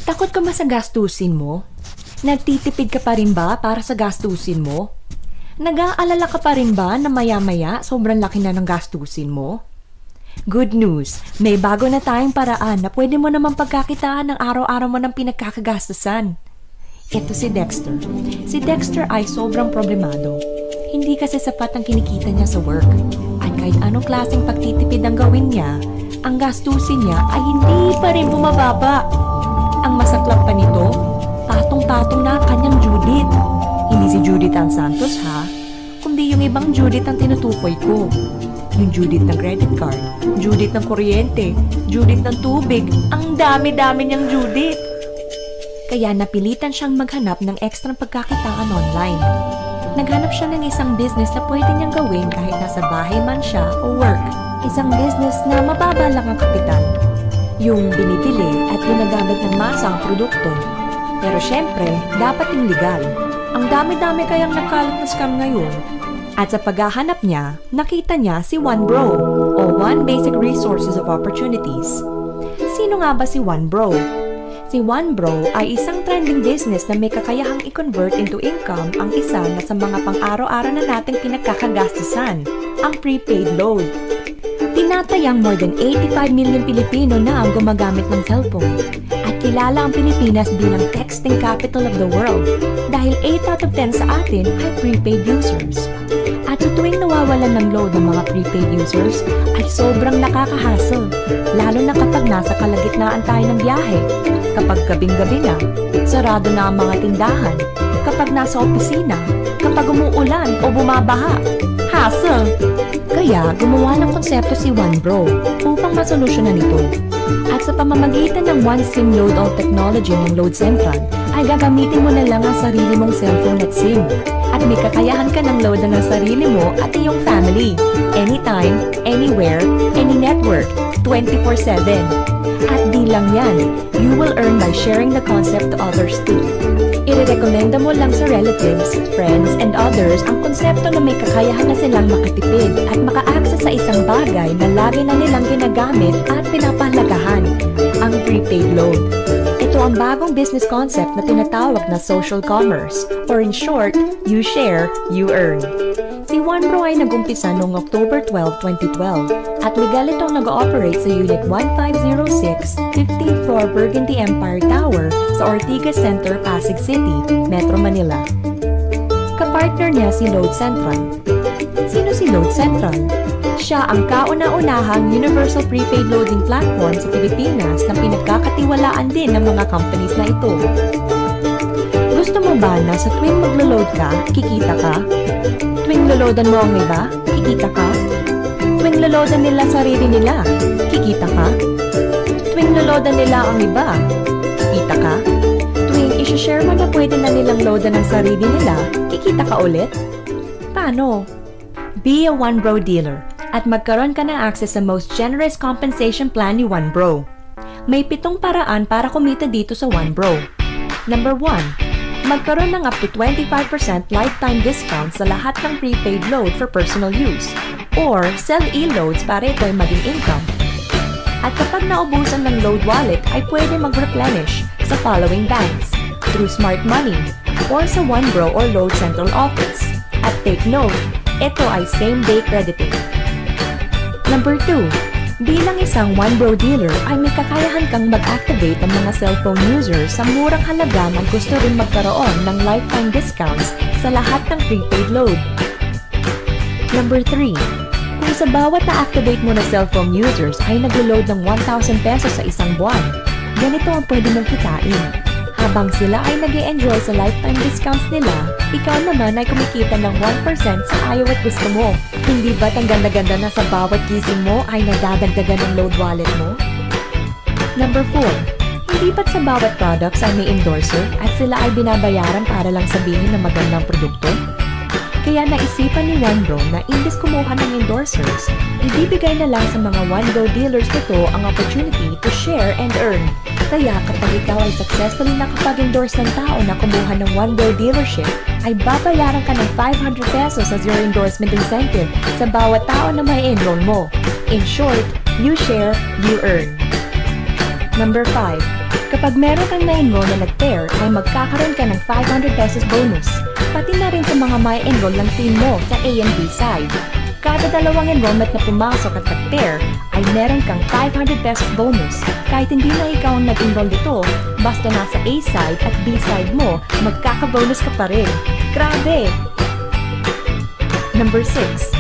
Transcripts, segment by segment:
Takot ka ba sa gastusin mo? Nagtitipid ka pa rin ba para sa gastusin mo? Nag-aalala ka pa rin ba na maya-maya sobrang laki na ng gastusin mo? Good news, may bago na tayong paraan na pwede mo naman pagkakitaan ng araw-araw mo ng pinagkakagastusan. Ito si Dexter. Si Dexter ay sobrang problemado. Hindi kasi sapat ang kinikita niya sa work. At kahit anong klaseng pagtitipid ang gawin niya, ang gastusin niya ay hindi pa rin bumababa. Ang masaklap pa nito, patong-patong na kanyang Judith. Hindi si Judith ang Santos ha, kundi yung ibang Judith ang tinutukoy ko. Yung Judith ng credit card, Judith ng kuryente, Judith ng tubig, ang dami-dami niyang Judith. Kaya napilitan siyang maghanap ng ekstrang pagkakitaan online. Naghanap siya ng isang business na pwede niyang gawin kahit nasa bahay man siya o work. Isang business na mababa lang ang kapital. Yung binibili at ginagamit ng masa ang produkto. Pero syempre, dapat yung legal. Ang dami-dami kayang nagkalat na scam ngayon. At sa paghahanap niya, nakita niya si OneBro o One Basic Resources of Opportunities. Sino nga ba si OneBro? Si OneBro ay isang trending business na may kakayahang i-convert into income ang isa na sa mga pang-araw-araw na nating pinagkakagastusan, ang prepaid load. Tinatayang more than 85 million Pilipino na ang gumagamit ng cellphone. At kilala ang Pilipinas bilang texting capital of the world dahil 8 out of 10 sa atin ay prepaid users. At sa tuwing nawawalan ng load ng mga prepaid users ay sobrang nakaka-hassle, lalo na kapag nasa kalagitnaan tayo ng biyahe, kapag gabing-gabi na, sarado na ang mga tindahan, kapag nasa opisina, kapag umuulan o bumabaha. Hassle! Kaya gumawa ng konsepto si OneBro upang masolusyonan ito. At sa pamamagitan ng One SIM Load All technology ng Load Central, ay gagamitin mo na lang ang sarili mong cellphone at SIM. At may kakayahan ka ng load ng sarili mo at iyong family. Anytime, anywhere, any network, 24/7. At di lang yan, you will earn by sharing the concept to others too. Irerekomenda mo lang sa relatives, friends, and others ang konsepto na may kakayahan na silang makatipid at maka-access sa isang bagay na lagi na nilang ginagamit at pinapahalagahan, ang prepaid load. Ito ang bagong business concept na tinatawag na social commerce, or in short, you share, you earn. Si OneBro ay nag-umpisa noong October 12, 2012 at legal itong nag-ooperate sa Unit 1506, 15th floor Burgundy Empire Tower sa Ortigas Center, Pasig City, Metro Manila. Kapartner niya si Load Central. Sino si Load Central? Siya ang kauna-unahang universal prepaid loading platform sa Pilipinas na pinagkakatiwalaan din ng mga companies na ito. Gusto mo ba na sa tuwing maglo-load ka, kikita ka? Tuwing loloadan mo ang iba, kikita ka? Tuwing loloadan nila sarili nila, kikita ka? Tuwing loloadan nila ang iba, kikita ka? Tuwing isi-share mo na pwede na nilang loadan ang sarili nila, kikita ka ulit? Paano? Be a OneBro dealer at magkaroon ka ng access sa most generous compensation plan ni OneBro. May 7 paraan para kumita dito sa OneBro. Number 1. Magkaroon ng up to 25% lifetime discount sa lahat ng prepaid load for personal use or sell e-loads para ito'y maging income. At kapag naubusan ng load wallet ay pwede mag-replenish sa following banks, through Smart Money, or sa OneBro or Load Central Office. At take note, ito ay same-day crediting. Number 2. Bilang isang OneBro dealer ay may kakayahan kang mag-activate ng mga cellphone users sa murang halaga na gusto rin magkaroon ng lifetime discounts sa lahat ng prepaid load. Number 3. Kung sa bawat na-activate mo na cellphone users ay nag-load ng 1,000 pesos sa isang buwan, ganito ang pwede mong kitain. Habang sila ay nag-e-enjoy sa lifetime discounts nila, ikaw naman ay kumikita ng 1% sa ayaw at gusto mo. Hindi ba't ang ganda-ganda na sa bawat gising mo ay nadadagdagan ng load wallet mo? Number 4. Hindi ba't sa bawat products ay may endorser at sila ay binabayaran para lang sabihin na magandang produkto? Kaya naisipan ni OneBro na imbes kumuha ng endorsers, ibibigay na lang sa mga OneBro dealers nito ang opportunity to share and earn. Kaya kapag ikaw ay successfully nakapag-endorse ng tao na kumuha ng OneBro dealership, ay babayaran ka ng 500 pesos as your endorsement incentive sa bawat tao na may enroll mo. In short, you share, you earn. Number 5. Kapag meron kang na-enroll na nag-pair, ay magkakaroon ka ng 500 pesos bonus. Pati na rin sa mga may enroll ng team mo sa A and B side. Kada dalawang enrollment na pumasok at nag-pair, ay meron kang 500 pesos bonus. Kahit hindi na ikaw ang nag-enroll dito, basta nasa A side at B side mo, magkaka-bonus ka pa rin. Grabe! Number 6.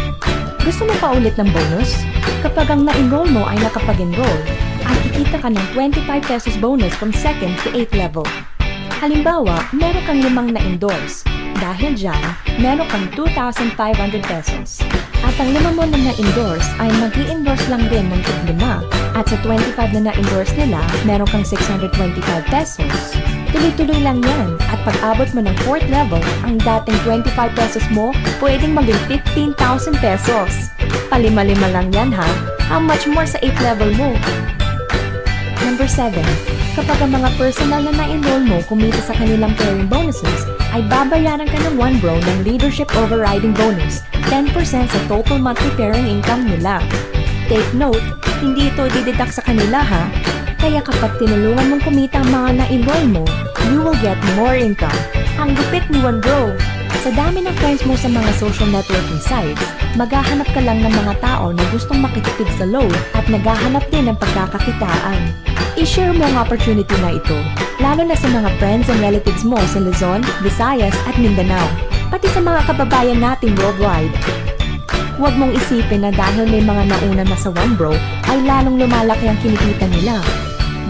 Gusto mo pa ulit ng bonus? Kapag ang na-enroll mo ay nakapag-enroll, ay kikita ka ng 25 pesos bonus from 2nd to 8th level. Halimbawa, meron kang 5 na-endorse. Dahil dyan, meron kang 2,500 pesos. At ang 5 mo na na-endorse ay mag-i-endorse lang din ng 5. At sa 25 na na-endorse nila, meron kang 625 pesos. Tuloy-tuloy lang yan. At pag abot mo ng 4th level, ang dating 25 pesos mo, pwedeng maging 15,000 pesos. Palima-lima lang yan ha. How much more sa 8th level mo? Number 7. Kapag ang mga personal na na-enroll mo kumita sa kanilang pairing bonuses, ay babayaran ka ng 1 bro ng leadership overriding bonus, 10% sa total monthly pairing income nila. Take note, hindi ito dideduct sa kanila ha. Kaya kapag tinulungan mong kumita ang mga na-enroll mo, you will get more income. Ang gupit ni 1 bro! Sa dami ng friends mo sa mga social networking sites, maghahanap ka lang ng mga tao na gustong makitipid sa load at naghahanap din ng pagkakakitaan. I-share mo ang opportunity na ito, lalo na sa mga friends and relatives mo sa Luzon, Visayas at Mindanao, pati sa mga kababayan natin worldwide. Huwag mong isipin na dahil may mga nauna na sa 1 bro, ay lalong lumalaki ang kinikita nila.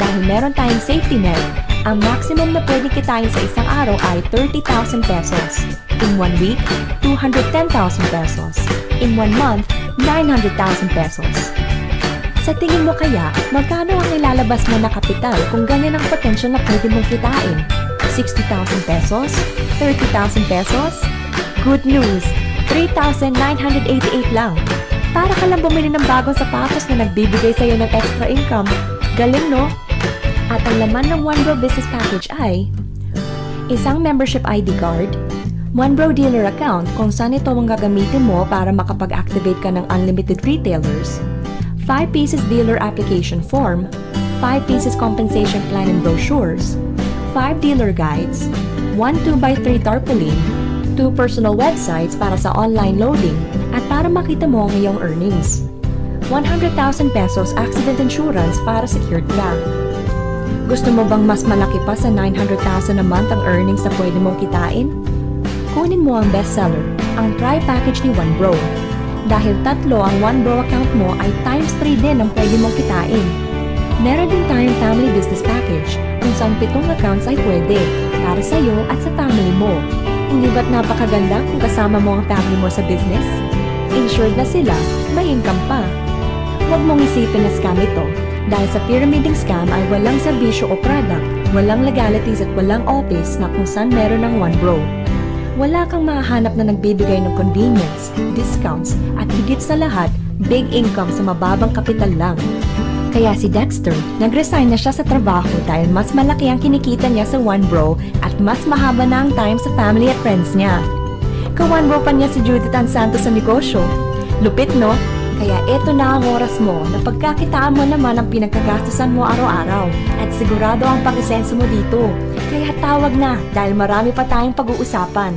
Dahil meron tayong safety net, ang maximum na pwede kitain sa isang araw ay 30,000 pesos. In 1 week, 210,000 pesos. In 1 month, 900,000 pesos. Sa tingin mo kaya, magkano ang ilalabas mo na kapital kung ganyan ang potential na pwede mong kitain? 60,000 pesos? 30,000 pesos? Good news! 3,988 lang. Para ka lang bumili ng bagong sapatos na nagbibigay sa'yo ng extra income. Galing no? At ang laman ng 1 bro business package ay isang membership ID card, 1 bro dealer account kung saan ito ang gagamitin mo para makapag-activate ka ng unlimited retailers, 5 pieces dealer application form, 5 pieces compensation plan and brochures, 5 dealer guides, 1 2x3 tarpaulin, 2 personal websites para sa online loading at para makita mo ang iyong earnings. 100,000 pesos accident insurance para secured ka. Gusto mo bang mas malaki pa sa 900,000 a month ang earnings na pwede mong kitain? Kunin mo ang bestseller, ang Try Package ni 1 bro. Dahil 3 ang 1 bro account mo ay times 3 din ang pwede mong kitain. Meron din tayong family business package kung saan 7 accounts ay pwede para sa iyo at sa family mo. Hindi ba't napakaganda kung kasama mo ang family mo sa business? Insured na sila, may income pa. Huwag mong isipin na scam ito. Dahil sa pyramiding scam ay walang serbisyo o product, walang legalities at walang office na kung saan meron ng 1 bro. Wala kang mahahanap na nagbibigay ng convenience, discounts, at higit sa lahat, big income sa mababang kapital lang. Kaya si Dexter, nag-resign na siya sa trabaho dahil mas malaki ang kinikita niya sa 1 bro at mas mahaba na ang time sa family at friends niya. Ka-1 bro pa niya si Judith Ann Santos sa negosyo. Lupit no? Kaya eto na ang oras mo na pagkakitaan mo naman ang pinagkagastusan mo araw-araw at sigurado ang pakisenso mo dito. Kaya tawag na dahil marami pa tayong pag-uusapan.